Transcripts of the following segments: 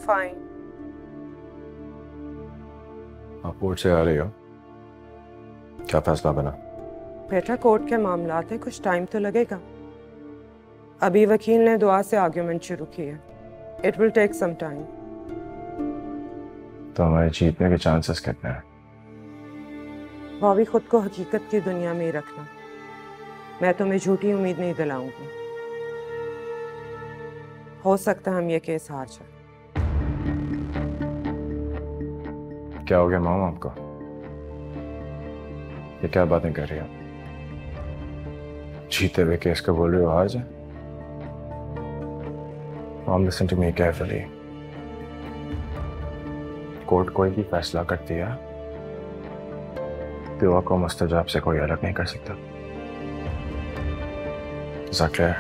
Fine. आप court से आ रही हो, क्या फैसला बना? बेटा कोर्ट के मामलात है, कुछ टाइम तो लगेगा। अभी वकील ने दुआ से आर्ग्यूमेंट शुरू की है। It will take some time. तो हमारे जीतने के चांसेस कितने हैं? भाभी खुद को हकीकत की दुनिया में ही रखना। मैं तुम्हें झूठी उम्मीद नहीं दिलाऊंगी। हो सकता है हम ये केस हार जाए। क्या हो गया मामा आपको? ये क्या बातें कर रही हो? जीते हुए केस का बोल रही हो हार जाए? Mom listen to me carefully. Court कोई भी फैसला करती है, दुआ को मुस्तजाब से कोई अलग नहीं कर सकता। Is that clear?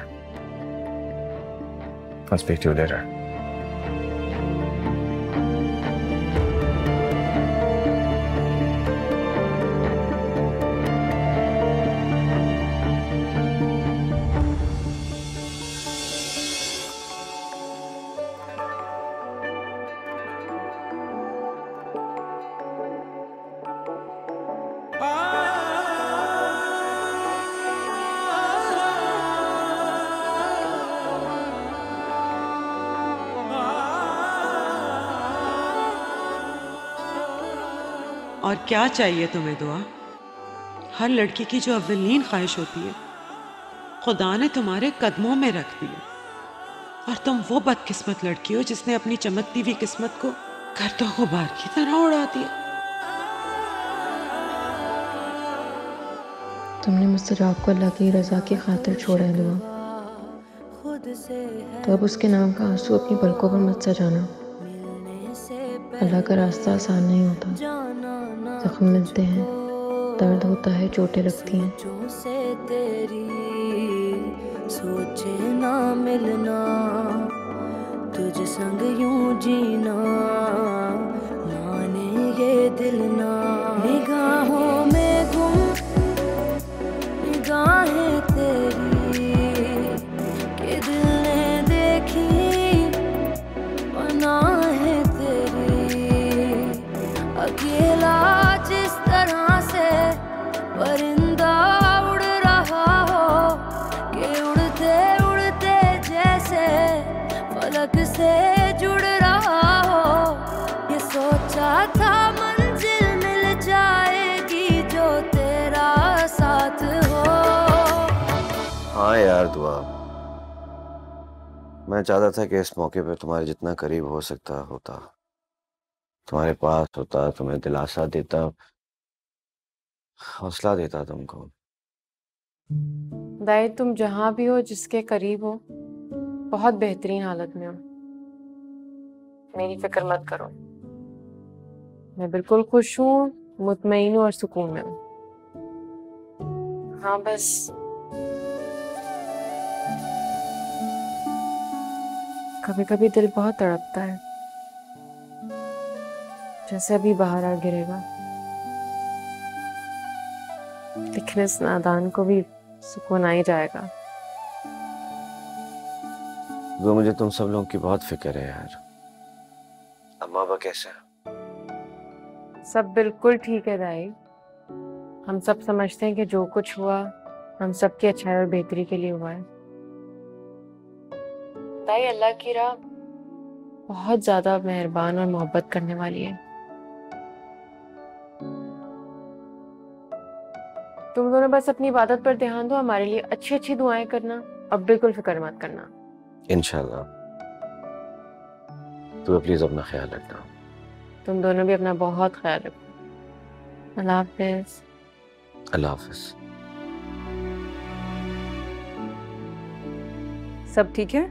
I'll speak to you later. और क्या चाहिए तुम्हें दुआ? हर लड़की की जो अव्वलीन ख्वाहिश होती है खुदा ने तुम्हारे कदमों में रख दी है, और तुम वो बदकिस्मत लड़की हो जिसने अपनी चमकती हुई किस्मत को गर्दो गुबार की तरह उड़ा दिया। तुमने मुस्तजाब को अल्लाह की रजा की खातिर छोड़ा है दुआ, तो अब उसके नाम का आंसू अपनी पलकों पर मत सजाना। अल्लाह का रास्ता आसान नहीं होता, जख्म मिलते हैं, दर्द होता है, चोटें लगती हैं। सोचे ना मिलना, तुझ संग यूं जीना, माने ये दिल ना। निगाहों में गुम निगाहें तेरी कि दिल ने देखी पनाहें तेरी। अकेला जिस तरह से परिंदा उड़ रहा हो, कि उड़ते उड़ते जैसे फलक से जुड़ रहा हो। ये सोचा था मंजिल मिल जाएगी जो तेरा साथ हो। हाँ यार दुआ, मैं चाहता था कि इस मौके पे तुम्हारे जितना करीब हो सकता होता, तुम्हारे पास होता, तुम्हें दिलासा देता, हौसला देता तुमको। दाई तुम जहाँ भी हो, जिसके करीब हो, बहुत बेहतरीन हालत में हो। मेरी फिक्र मत करो, मैं बिल्कुल खुश हूँ, मुतमईन हूँ और सुकून में हूँ। हाँ बस कभी कभी दिल बहुत तड़पता है, जैसे अभी बाहर आ गिरेगा। लेकिन इस नादान को भी सुकून आ ही जाएगा। वो मुझे तुम सब लोगों की बहुत फिक्र है यार। अम्मा पापा कैसे हैं? सब बिल्कुल ठीक है दाई। हम सब समझते हैं कि जो कुछ हुआ हम सबकी अच्छाई और बेहतरी के लिए हुआ है। दाई अल्लाह की राह बहुत ज्यादा मेहरबान और मोहब्बत करने वाली है। तुम दोनों बस अपनी इबादत पर ध्यान दो, हमारे लिए अच्छी अच्छी दुआएं करना, अब बिल्कुल फिक्र मत करना। इंशाल्लाह। तो प्लीज अपना ख्याल रखना। तुम दोनों भी अपना बहुत ख्याल रखो। अल्लाह हाफिज। अल्लाह हाफिज। सब ठीक है?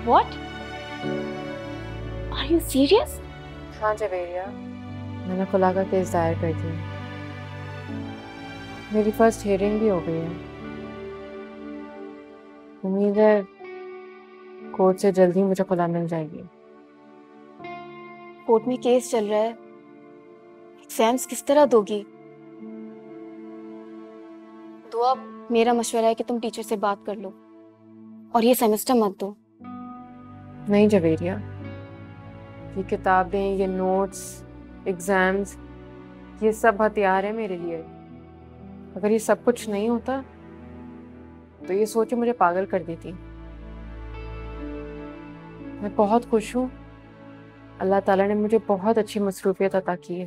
What? Are you serious? हाँ जवेरिया, मैंने खुला का केस दायर कर दिया। मेरी फर्स्ट हियरिंग भी हो गई है। उम्मीद है कोर्ट से जल्दी मुझे खुला मिल जाएगी। कोर्ट में केस चल रहा है, एग्जाम्स किस तरह दोगी? दुआ, मेरा मशवरा है कि तुम टीचर से बात कर लो और ये सेमेस्टर मत दो। नहीं जवेरिया, ये किताबें, ये नोट्स, एग्जाम्स, ये सब हथियार है मेरे लिए। अगर ये सब कुछ नहीं होता तो ये सोच मुझे पागल कर देती। मैं बहुत खुश हूँ, अल्लाह ताला ने मुझे बहुत अच्छी मसरूफियत अता की है।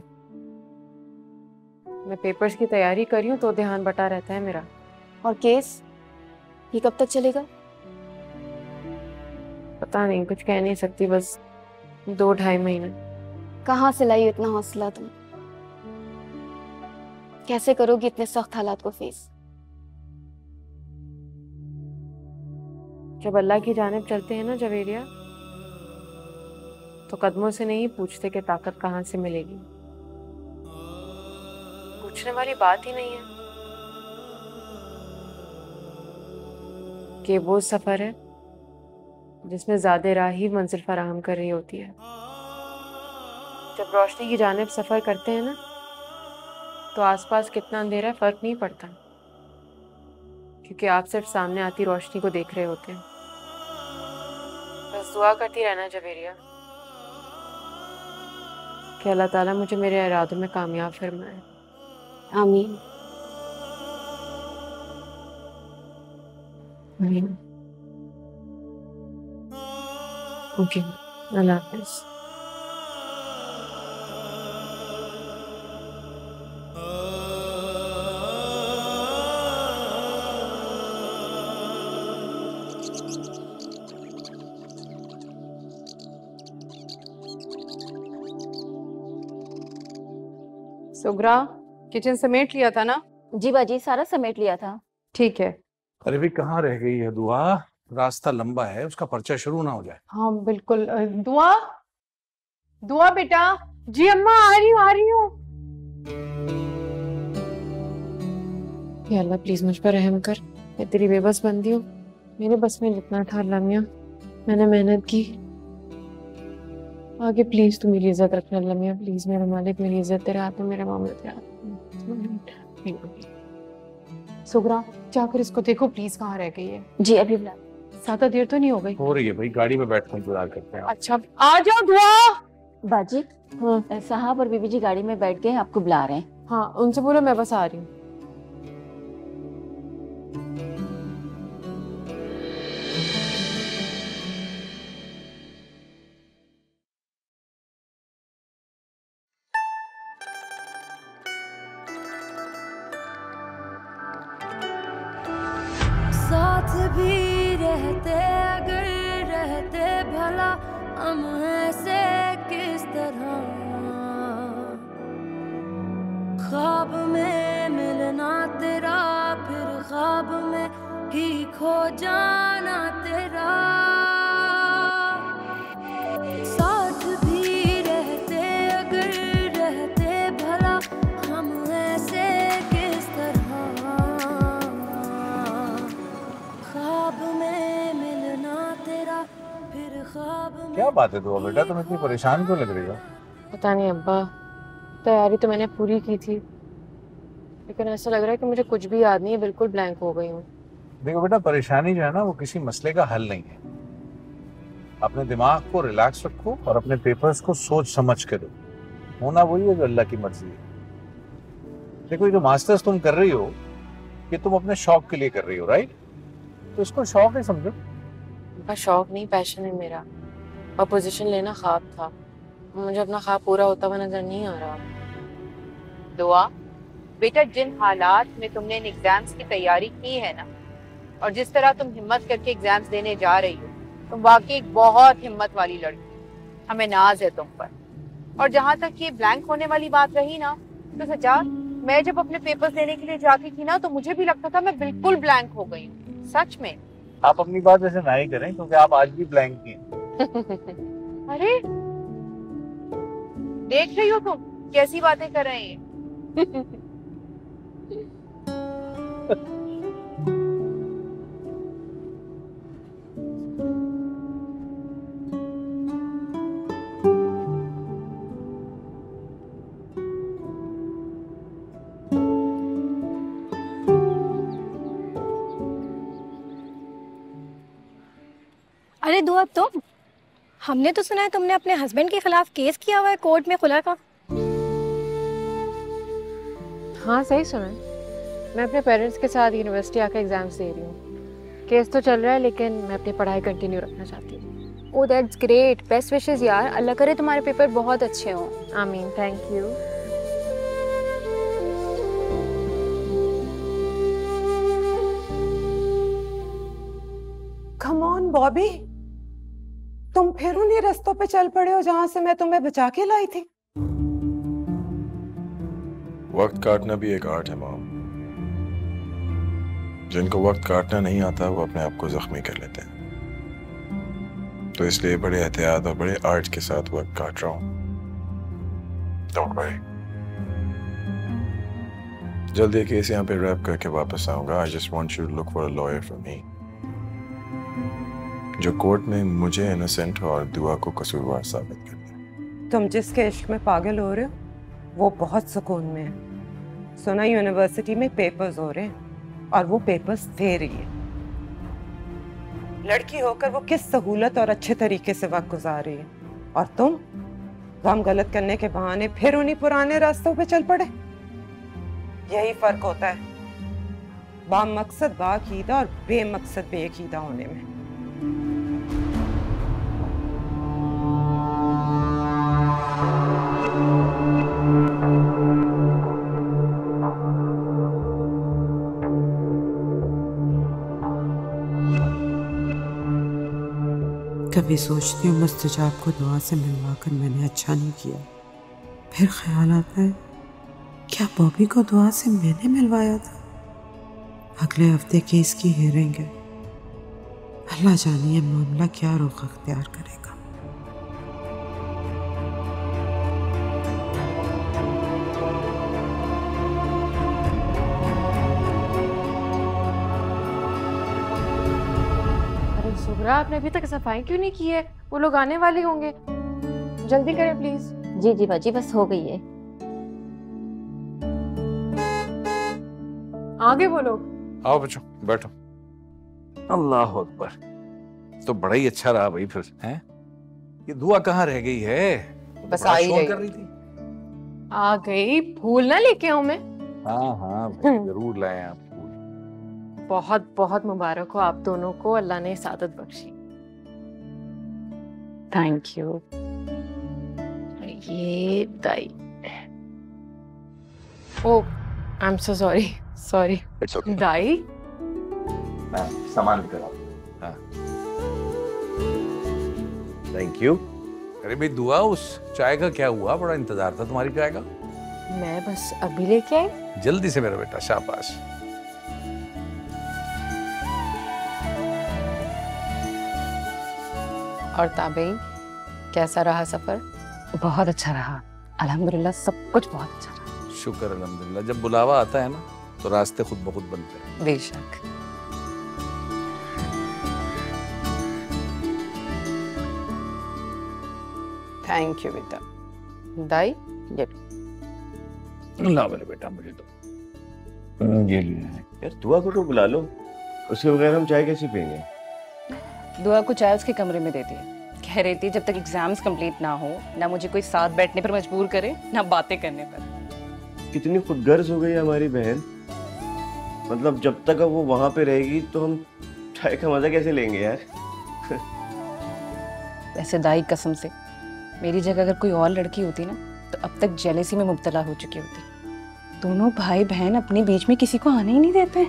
मैं पेपर्स की तैयारी कर रही हूँ तो ध्यान बटा रहता है मेरा। और केस ये कब तक चलेगा? पता नहीं, कुछ कह नहीं सकती, बस 2-2.5 महीने। कहाँ से लाई इतना हौसला तुम? कैसे करोगी इतने सख्त हालात को फेस? जब अल्लाह की जानिब चलते हैं ना जवेरिया, तो कदमों से नहीं पूछते कि ताकत कहाँ से मिलेगी। पूछने वाली बात ही नहीं है कि वो सफर है जिसमें ज्यादा राह ही मंजिल फराहम कर रही होती है। जब रोशनी की जानिब सफर करते हैं ना, तो आसपास कितना अंधेरा है फर्क नहीं पड़ता, क्योंकि आप सिर्फ सामने आती रोशनी को देख रहे होते हैं। बस दुआ करती रहना जवेरिया कि अल्लाह ताला मुझे मेरे इरादों में कामयाब फरमाए। आमीन। आमीन। ओके, अल्लाह हाफिज़। सुगरा, किचन समेट लिया था ना? जी बाजी, सारा समेट लिया था। ठीक है। अरे भी कहाँ रह गई है दुआ? रास्ता लंबा है, उसका पर्चा शुरू ना हो जाए। हाँ बिल्कुल। दुआ, दुआ बेटा। जी अम्मा, आ रही हूँ आ रही हूँ। या अल्लाह प्लीज मुझ पर रहम कर, मैं तेरी बेबस बंदी हूँ। मेरे बस में जितना था लम्या, मैंने मेहनत की। आगे प्लीज तू मेरी इज्जत रखना लम्या, प्लीज मेरे मालिक, मेरी इज्जत तेरे हाथ में, मेरे मामले तेरे हाथ में। सुगरा, जाकर इसको देखो प्लीज, कहाँ रह गई है। जी अभी बुला। ज्यादा देर तो नहीं हो गई? हो रही है भाई, गाड़ी में बैठ कर इंतजार करते हैं। अच्छा, आ जाओ दुआ। बाजी, साहब और बीबी जी गाड़ी में बैठ गए, आपको बुला रहे हैं। हाँ, उनसे बोलो मैं बस आ रही हूँ। साथ भी रहते अगर रहते भला हम ऐसे किस तरह, ख्वाब में मिलना तेरा, फिर ख्वाब में ही खो जाना तेरा। साथ भी रहते अगर रहते भला हम ऐसे किस तरह, ख्वाब में मिलना तेरा, फिर ख्वाब में। क्या बात है दुआ बेटा, तुम इतनी परेशान क्यों लग रही हो? पता नहीं अब्बा, तैयारी तो मैंने पूरी की थी, लेकिन ऐसा लग रहा है कि मुझे कुछ भी याद नहीं है, बिल्कुल ब्लैंक हो गई हूँ। देखो बेटा, परेशानी जो है ना वो किसी मसले का हल नहीं है। अपने दिमाग को रिलैक्स रखो और अपने पेपर्स को सोच समझ के दो। होना वही है जो अल्लाह की मर्जी है। देखो ये जो मास्टर्स तुम कर रही हो, ये तुम अपने शौक के लिए कर रही हो, राइट? तो इसको शौक ही समझो। उनका शौक नहीं, पैशन है मेरा। और पोजीशन लेना ख्वाब था, मुझे अपना ख्वाब पूरा होता हुआ नजर नहीं आ रहा। दुआ बेटा, जिन हालात में तुमने इन एग्जाम्स की तैयारी की है ना, और जिस तरह तुम हिम्मत करके एग्जाम्स देने जा रही हो, तुम वाकई एक बहुत हिम्मत वाली लड़की। हमें नाज है तुम पर। और जहाँ तक ये ब्लैंक होने वाली बात रही ना, तो सच्चा मैं जब अपने पेपर्स देने के लिए जाती थी ना, तो मुझे भी लगता था मैं बिल्कुल ब्लैंक हो गई हूँ, सच में। आप अपनी बात ऐसे ना ही करें, क्योंकि आप आज भी ब्लैंक ही हैं। अरे देख रही हो तुम कैसी बातें कर रहे हैं। अरे दुआ तुम, हमने तो सुना है तुमने अपने हस्बैंड के खिलाफ केस किया हुआ है कोर्ट में खुला का। हाँ सही सुना है। मैं अपने पेरेंट्स के साथ यूनिवर्सिटी आकर एग्जाम्स दे रही हूँ। केस तो चल रहा है लेकिन मैं अपनी पढ़ाई कंटिन्यू रखना चाहती हूँ। Oh that's great, best wishes यार, अल्लाह करे तुम्हारे पेपर बहुत अच्छे हों। आमीन, thank you. Come on Bobby, तुम फिर उन्हीं रास्तों पे चल पड़े हो जहां से मैं तुम्हें बचा के लाई थी। वक्त काटना भी एक आर्ट है मॉम। जिनको वक्त काटना नहीं आता वो अपने आप को जख्मी कर लेते हैं, तो इसलिए बड़े एहतियात और बड़े आर्ट के साथ वक्त काट रहा हूं। डोंट वरी, जल्दी ये केस यहाँ पे रैप करके वापस आऊंगा। I just want you to look for a lawyer for me, जो कोर्ट में मुझे इनोसेंट और दुआ को कसूरवार साबित कर दे। तुम जिसके इश्क में पागल हो रहे हो वो बहुत सुकून में है। सुना यूनिवर्सिटी में पेपर्स हो रहे हैं और वो पेपर्स दे रही है। लड़की होकर वो किस सहूलत और अच्छे तरीके से वक्त गुजार रही है, और तुम काम गलत करने के बहाने फिर उन्हीं पुराने रास्तों पे चल पड़े। यही फर्क होता है बामकसद बाकीदा और बेमकसद बेअकीदा होने में। कभी सोचती हूँ मुस्तजाब को दुआ से मिलवाकर मैंने अच्छा नहीं किया, फिर ख्याल आता है क्या बॉबी को दुआ से मैंने मिलवाया था। अगले हफ्ते केस की हियरिंग है, अल्लाह जाने ये मामला क्या रुख अख्तियार करेगा। सुगरा, आपने अभी तक सफाई क्यों नहीं की है? वो लोग आने वाले होंगे, जल्दी करें प्लीज। जी जी बाजी, बस हो गई है। आगे वो लोग। आओ बच्चों बैठो। अल्लाह अकबर, तो बड़ा ही अच्छा रहा भाई। फिर हैं ये दुआ कहाँ रह गई है? बस आ ही कर रही थी। आ गई, फूल ना लेके आऊं मैं? हाँ हाँ भाई, जरूर लाए आप फूल। बहुत बहुत मुबारक हो आप दोनों को, अल्लाह ने सादत बख्शी। Thank you. ये दाई। Oh I am so sorry, sorry. It's okay. दाई मैं सामान लेकर आता हूं। हाँ थैंक यू। अरे भाई दुआ, उस चाय का क्या हुआ? बड़ा इंतजार था तुम्हारी चाय का। मैं बस अभी लेके आई। जल्दी से मेरा बेटा, शाबाश। और ताबेइन, कैसा रहा सफर? बहुत अच्छा रहा अल्हम्दुलिल्लाह, सब कुछ बहुत अच्छा रहा। शुक्र अल्हम्दुलिल्लाह। जब बुलावा आता है ना तो रास्ते खुद ब खुद बनते हैं। बेशक। थैंक यू बेटा। दाई ये ला मेरे बेटा, मुझे तो ये यार दुआ को तो बुला लो, उसके बगैर हम चाय कैसे पियेंगे? दुआ को चाय उसके कमरे में दे दिए। कह रही थी जब तक एग्जाम्स कंप्लीट ना हो, ना मुझे कोई साथ बैठने पर मजबूर करे, ना बातें करने पर। कितनी खुदगर्ज हो गई हमारी बहन। मतलब जब तक वो वहां पे रहेगी तो हम चाय का मजा कैसे लेंगे यार? वैसे दाई कसम से मेरी जगह अगर कोई और लड़की होती ना तो अब तक जेलेसी में मुब्तला हो चुकी होती। दोनों भाई बहन अपने बीच में किसी को आने ही नहीं देते।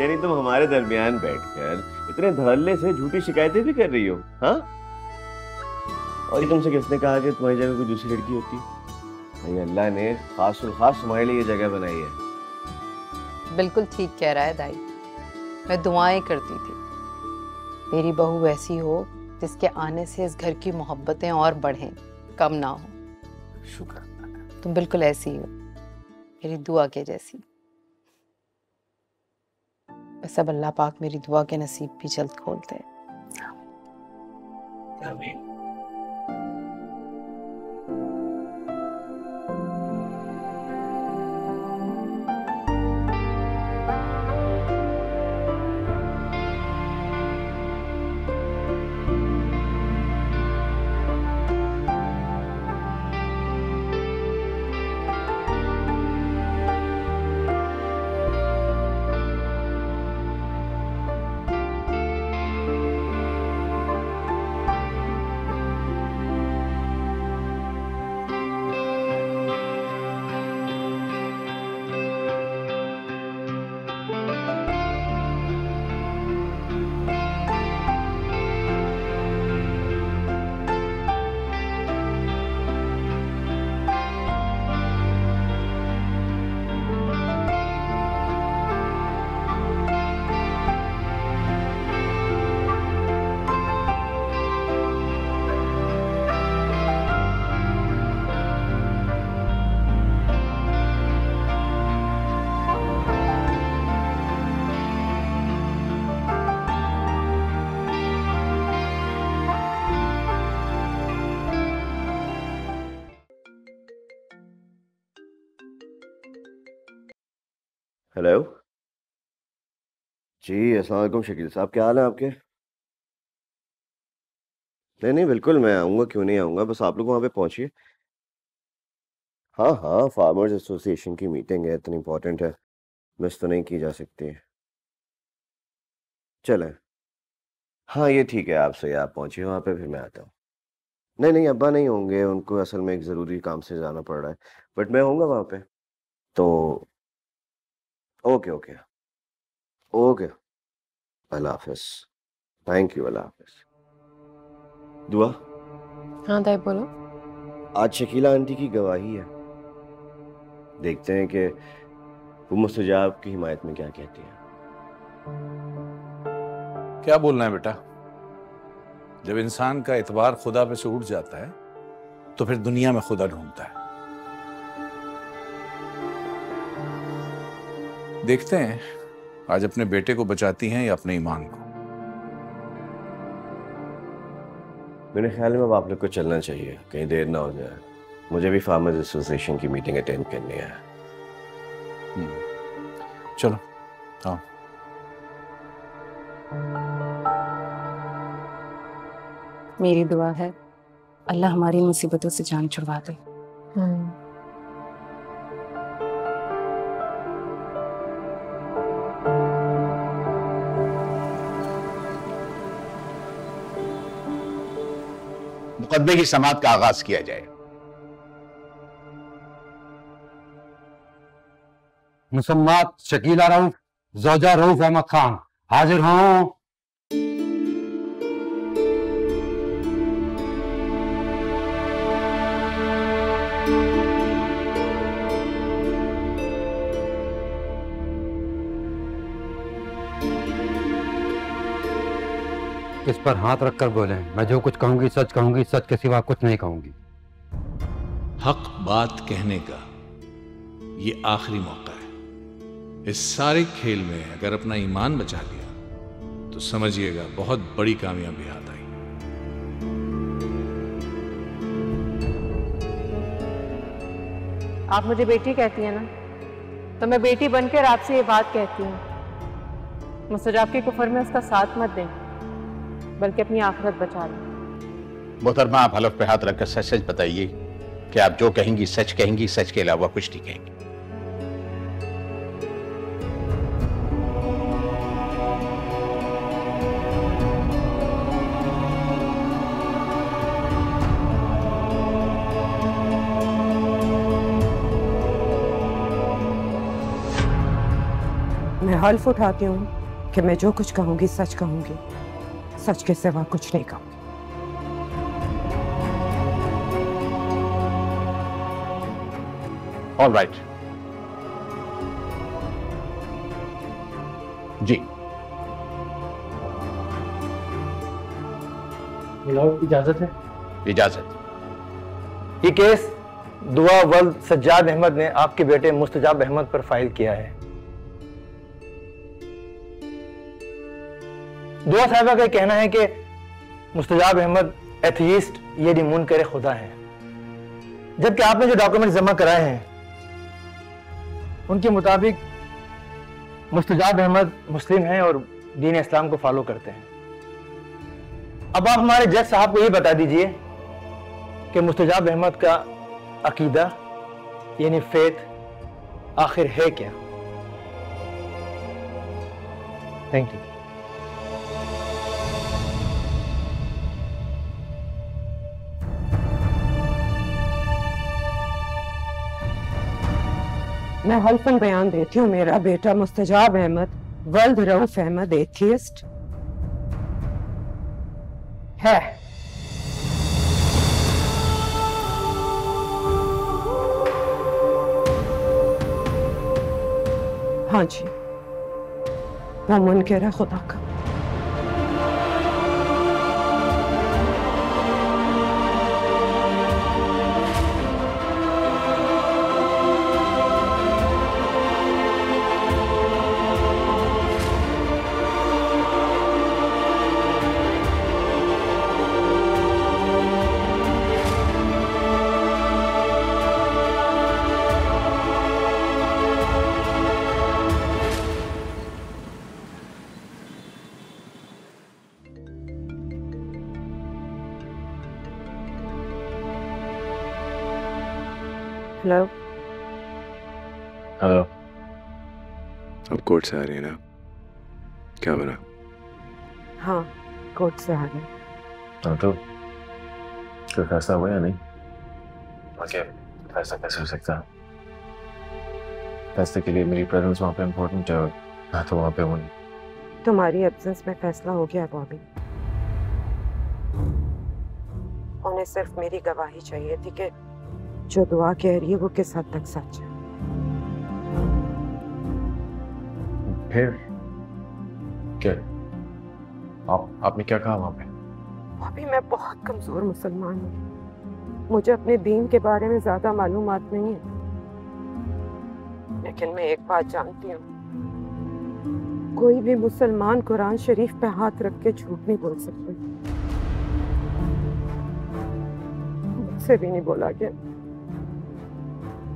यानी तुम हमारे दरमियान बैठकर इतने धड़ल्ले से झूठी शिकायतें भी कर रही हो? हाँ, और ये तुमसे किसने कहा कि तुम्हारी जगह कोई दूसरी लड़की होती? भाई अल्लाह ने खास और खास तुम्हारे लिए ये जगह बनाई है। बिल्कुल ठीक कह रहा है दाई। मैं दुआएं करती थी मेरी बहू ऐसी हो जिसके आने से इस घर की मोहब्बतें और बढ़ें, कम ना हो। शुक्र। तुम बिल्कुल ऐसी हो, मेरी दुआ के जैसी। बस अब अल्लाह पाक मेरी दुआ के नसीब भी जल्द खोलते हैं। आमीन। हेलो जी, अस्सलाम वालेकुम शकील साहब, क्या हाल है आपके? नहीं नहीं, बिल्कुल मैं आऊँगा, क्यों नहीं आऊँगा, बस आप लोग वहाँ पे पहुँचिए। हाँ हाँ, फार्मर्स एसोसिएशन की मीटिंग है, इतनी इम्पोर्टेंट है, मिस तो नहीं की जा सकती। चलें, हाँ ये ठीक है, आप सही, आप पहुँचिए वहाँ पे, फिर मैं आता हूँ। नहीं नहीं, अब्बा नहीं होंगे, उनको असल में एक ज़रूरी काम से जाना पड़ रहा है, बट मैं होऊंगा वहाँ पे। तो ओके ओके ओके, अल्लाह हाफिज़। थैंक यू, अल्लाह हाफिज़। दुआ, हाँ ताई बोलो। आज शकीला आंटी की गवाही है, देखते हैं कि वो मुस्तजाब की हिमायत में क्या कहती है। क्या बोलना है बेटा? जब इंसान का एतबार खुदा पे से उठ जाता है तो फिर दुनिया में खुदा ढूंढता है। देखते हैं आज अपने बेटे को बचाती हैं या अपने ईमान को। मेरे ख्याल में अब आप लोग को चलना चाहिए, कहीं देर ना हो जाए, मुझे भी फार्मर्स एसोसिएशन की मीटिंग अटेंड करनी है। चलो आओ। मेरी दुआ है अल्लाह हमारी मुसीबतों से जान छुड़वा दे। मुकदमे की समाअत का आगाज किया जाए। मुसम्मात शकीला रऊफ ज़ौजा रऊफ अहमद खान हाजिर हों। इस पर हाथ रखकर बोलें, मैं जो कुछ कहूंगी सच कहूंगी, सच के सिवा कुछ नहीं कहूंगी। हक बात कहने का ये आखिरी मौका है। इस सारे खेल में अगर अपना ईमान बचा लिया तो समझिएगा बहुत बड़ी कामयाबी हाथ आई। आप मुझे बेटी कहती हैं ना, तो मैं बेटी बनकर आपसे ये बात कहती हूँ, मुस्तजाब के कुफर में उसका साथ मत दें, बल्कि अपनी आखिरत बचा लें। मोहतरमा, आप हलफ पे हाथ रखकर सच सच बताइए कि आप जो कहेंगी सच कहेंगी, सच के अलावा कुछ नहीं कहेंगी। मैं हल्फ उठाती हूँ कि मैं जो कुछ कहूंगी सच कहूंगी, सच के सिवा कुछ नहीं कहूंगी। ऑल राइट जी। इजाजत है? इजाजत। ये केस दुआ वल्द सज्जाद अहमद ने आपके बेटे मुस्तजाब अहमद पर फाइल किया है। दुआ साहिबा का कहना है कि मुस्तजाब अहमद एथीस्ट यानी मुनकर खुदा है, जबकि आपने जो डॉक्यूमेंट जमा कराए हैं उनके मुताबिक मुस्तजाब अहमद मुस्लिम हैं और दीन इस्लाम को फॉलो करते हैं। अब आप हमारे जज साहब को ये बता दीजिए कि मुस्तजाब अहमद का अकीदा यानी फेथ आखिर है क्या? Thank you. मैं हल्फन बयान देती हूँ, मेरा बेटा मुस्तजाब अहमद वल्द रऊफ अहमद एथियस्ट है। हाँ जी, वो मुनकर है खुदा का। हेलो। हेलो। अब कोर्ट से आ रही है ना? क्या बना? हाँ, कोर्ट से आ गए। हाँ तो कोई फैसला हुआ या नहीं? ओके, फैसला कैसे हो सकता है? फैसले के लिए मेरी प्रेजेंस वहाँ पे इम्पोर्टेंट है और मैं तो वहाँ पे हूँ नहीं। तुम्हारी एब्सेंस में फैसला हो गया बॉबी। उन्हें सिर्फ मेरी गवाही चाहिए थी कि जो दुआ कह रही है वो किस हद तक सच है। फिर क्या? आपने क्या कहा वहाँ पे? बॉबी, मैं बहुत कमजोर मुसलमान हूँ। मुझे अपने दीन के बारे में ज्यादा मालूमात नहीं है, लेकिन मैं एक बात जानती हूँ, कोई भी मुसलमान कुरान शरीफ पे हाथ रख के झूठ नहीं बोल सकते। मुझसे भी नहीं बोला गया।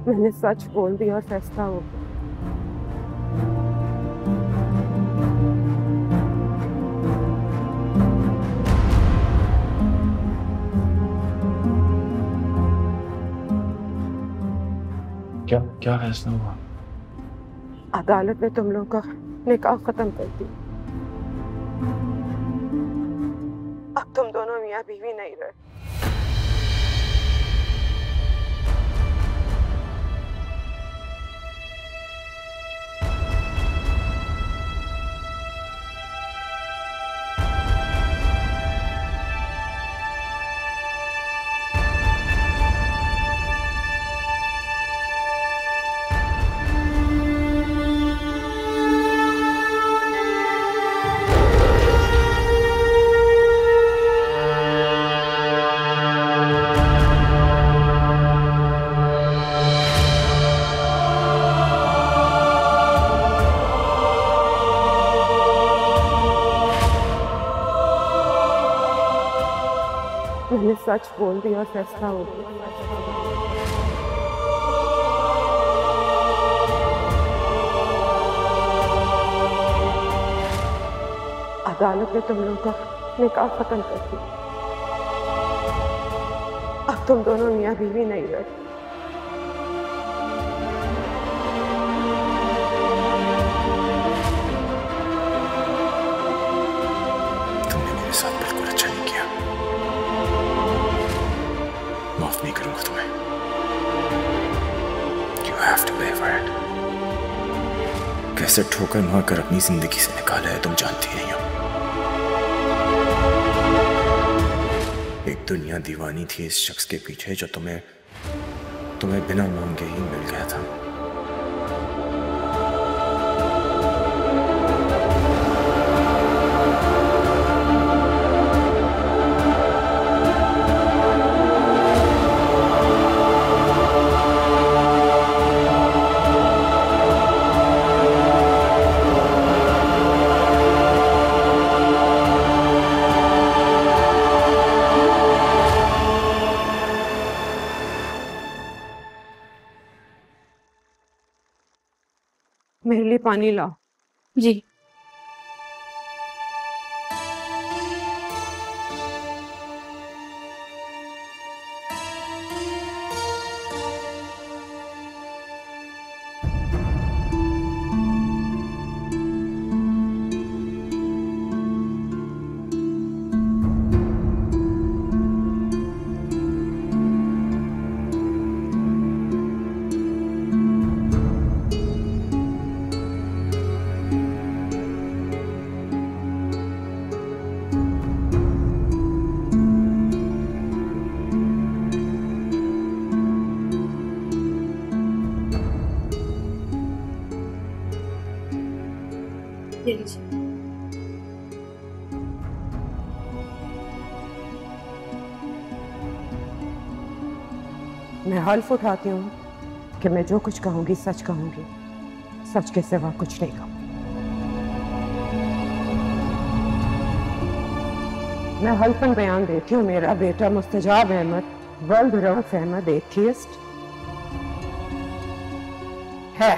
मैंने सच बोल दिया और फैसला हो गया। क्या फैसला हुआ? अदालत ने तुम लोगों का निकाह खत्म कर दी। अब तुम दोनों मियाँ बीवी नहीं रहे। मैंने सच बोल दिया और फैसला हो गया। अदालत ने तुम लोगों का निकाह खत्म कर दिया। अब तुम दोनों मियाँ बीवी नहीं रहे। तुमने मेरे साथ बिल्कुल अच्छा नहीं किया। माफ नहीं करूंगा तुम्हें। You have to pay for it. कैसे ठोकर मारकर अपनी जिंदगी से निकाला है तुम जानती नहीं हो। एक दुनिया दीवानी थी इस शख्स के पीछे जो तुम्हें बिना मांगे ही मिल गया था। मेरे लिए पानी लाओ। जी। ये लीजिए। मैं हल्फ उठाती हूँ कि मैं जो कुछ कहूंगी सच कहूंगी, सच के सिवा कुछ नहीं कहूंगी। मैं हल्फन बयान देती हूँ, मेरा बेटा मुस्तजाब अहमद वल्द रऊफ अहमद एथियस्ट है।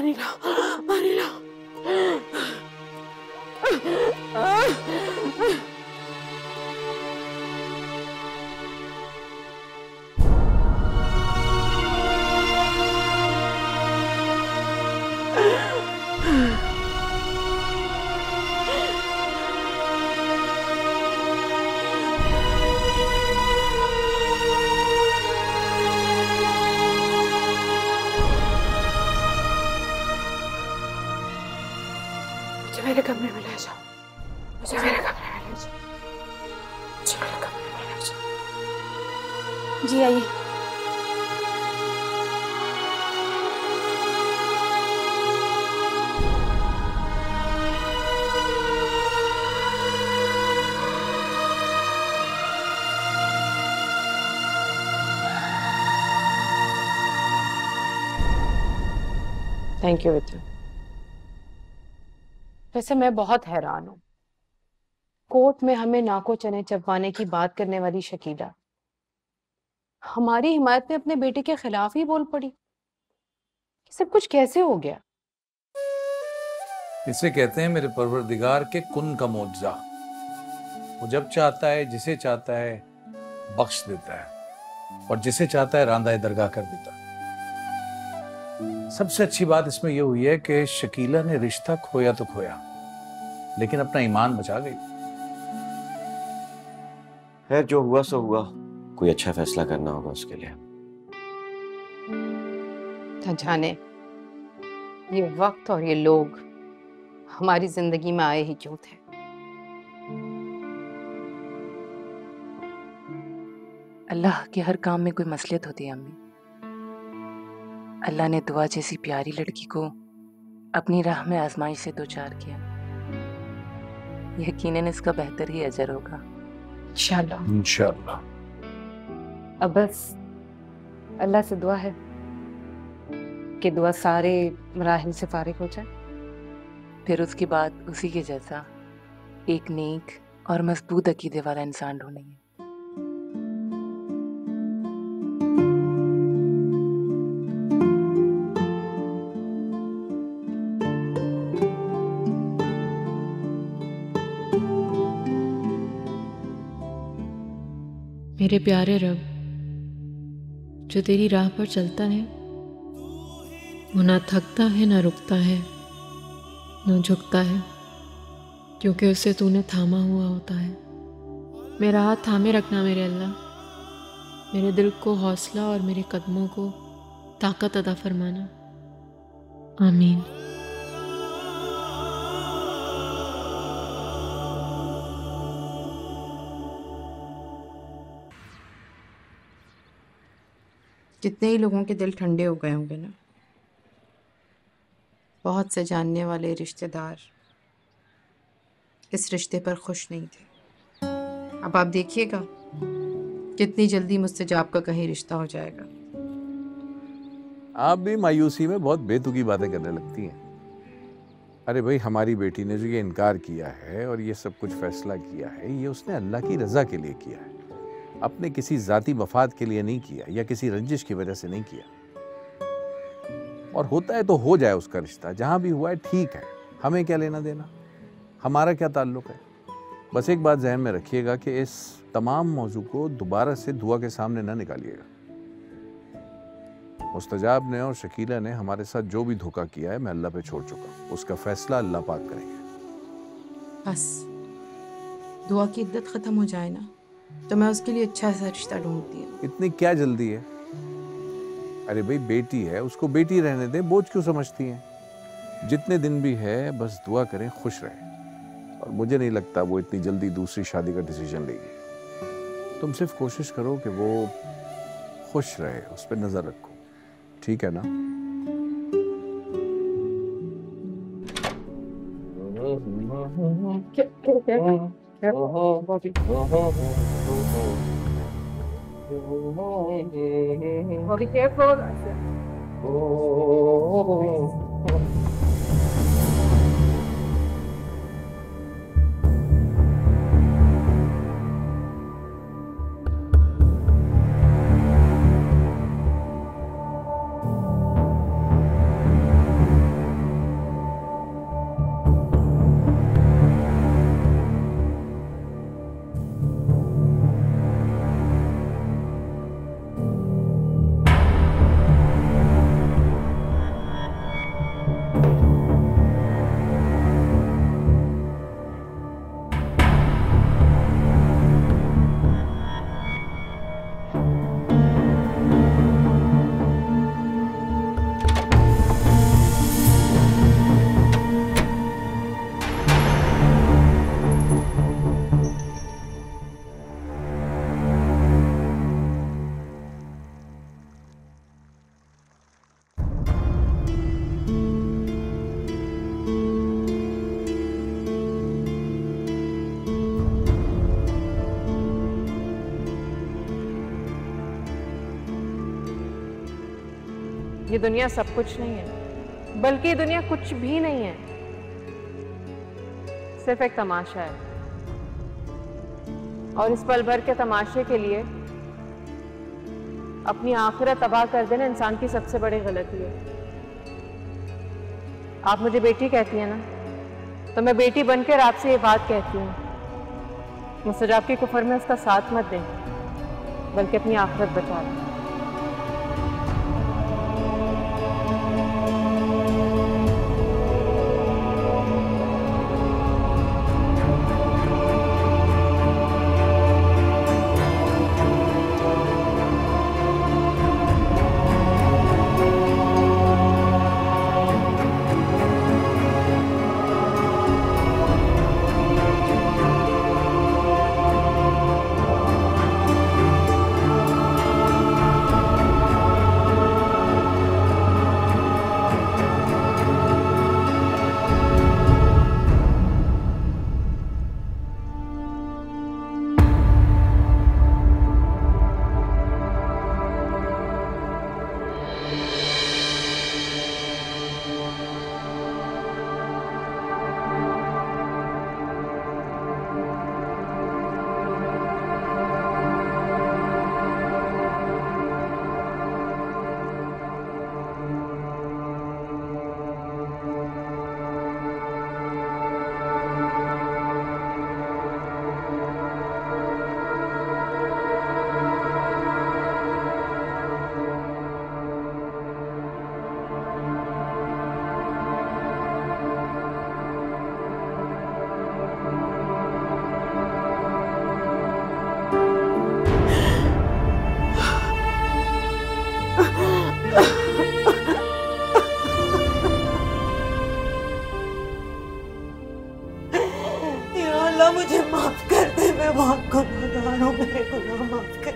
पानी ला, पानी ला। मेरे कमरे में ले जाओ, मुझे मेरे कमरे में ले जाओ, मुझे मेरे कमरे में ले जाओ। जी आइए। थैंक यू विद्या। वैसे मैं बहुत हैरान हूँ, कोर्ट में हमें नाको चने चबवाने की बात करने वाली शकीला हमारी हिमायत में अपने बेटे के खिलाफ ही बोल पड़ी। सब कुछ कैसे हो गया? इसे कहते हैं मेरे परवरदिगार के कुन का मौजज़ा। वो जब चाहता है, जिसे चाहता है बख्श देता है, और जिसे चाहता है रांदा दरगाह कर देता है। सबसे अच्छी बात इसमें यह हुई है कि शकीला ने रिश्ता खोया तो खोया, लेकिन अपना ईमान बचा गई। खैर, जो हुआ सो हुआ, कोई अच्छा फैसला करना होगा उसके लिए। जाने ये वक्त और ये लोग हमारी जिंदगी में आए ही क्यों थे? अल्लाह के हर काम में कोई मसलियत होती है अम्मी। अल्लाह ने दुआ जैसी प्यारी लड़की को अपनी राह में आजमाइश से दो चार किया। यकीनन इसका बेहतर ही अजर होगा इंशाल्लाह। इंशाल्लाह। अब बस अल्लाह से दुआ है कि दुआ सारे मराहिल से फारिग हो जाए, फिर उसके बाद उसी के जैसा एक नेक और मजबूत अकीदे वाला इंसान ढूंढेंगे। मेरे प्यारे रब, जो तेरी राह पर चलता है वो ना थकता है ना रुकता है ना झुकता है, क्योंकि उसे तूने थामा हुआ होता है। मेरा हाथ थामे रखना मेरे अल्लाह, मेरे दिल को हौसला और मेरे कदमों को ताकत अता फरमाना। आमीन। कितने ही लोगों के दिल ठंडे हो गए होंगे ना। बहुत से जानने वाले रिश्तेदार इस रिश्ते पर खुश नहीं थे। अब आप देखिएगा कितनी जल्दी मुस्तजाब का कहीं रिश्ता हो जाएगा। आप भी मायूसी में बहुत बेतुकी बातें करने लगती हैं। अरे भाई, हमारी बेटी ने जो ये इनकार किया है और ये सब कुछ फैसला किया है, ये उसने अल्लाह की रजा के लिए किया है, अपने किसी जाती मफाद के लिए नहीं किया या किसी रंजिश की वजह से नहीं किया। और होता है तो हो जाए उसका रिश्ता, जहां भी हुआ है ठीक है, हमें क्या लेना देना, हमारा क्या ताल्लुक है। बस एक बात जहन में रखिएगा कि इस तमाम मौजू को दोबारा से दुआ के सामने ना निकालिएगा। मुस्तजाब ने और शकीला ने हमारे साथ जो भी धोखा किया है, मैं अल्लाह पे छोड़ चुका हूं, उसका फैसला अल्लाह पाक करेंगे। बस दुआ की इद्दत खत्म हो जाए ना, तो मैं उसके लिए अच्छा सा रिश्ता ढूंढती हूँ। इतनी क्या जल्दी है? अरे भाई, बेटी है, उसको बेटी रहने दें, बोझ क्यों समझती हैं? जितने दिन भी है बस दुआ करें खुश रहे, और मुझे नहीं लगता वो इतनी जल्दी दूसरी शादी का डिसीजन लेगी। तुम सिर्फ कोशिश करो कि वो खुश रहे, उस पर नजर रखो, ठीक है ना? Be careful. ये दुनिया सब कुछ नहीं है, बल्कि ये दुनिया कुछ भी नहीं है, सिर्फ एक तमाशा है। और इस पल भर के तमाशे के लिए अपनी आखिरत तबाह कर देना इंसान की सबसे बड़ी गलती है। आप मुझे बेटी कहती है ना, तो मैं बेटी बनकर आपसे ये बात कहती हूँ, मुस्तजाब के कुफर में उसका साथ मत दें, बल्कि अपनी आखिरत बचा लें। या अल्लाह मुझे माफ कर दे, मैं बहुत गुनाहगार हूँ, मेरे गुनाह माफ कर।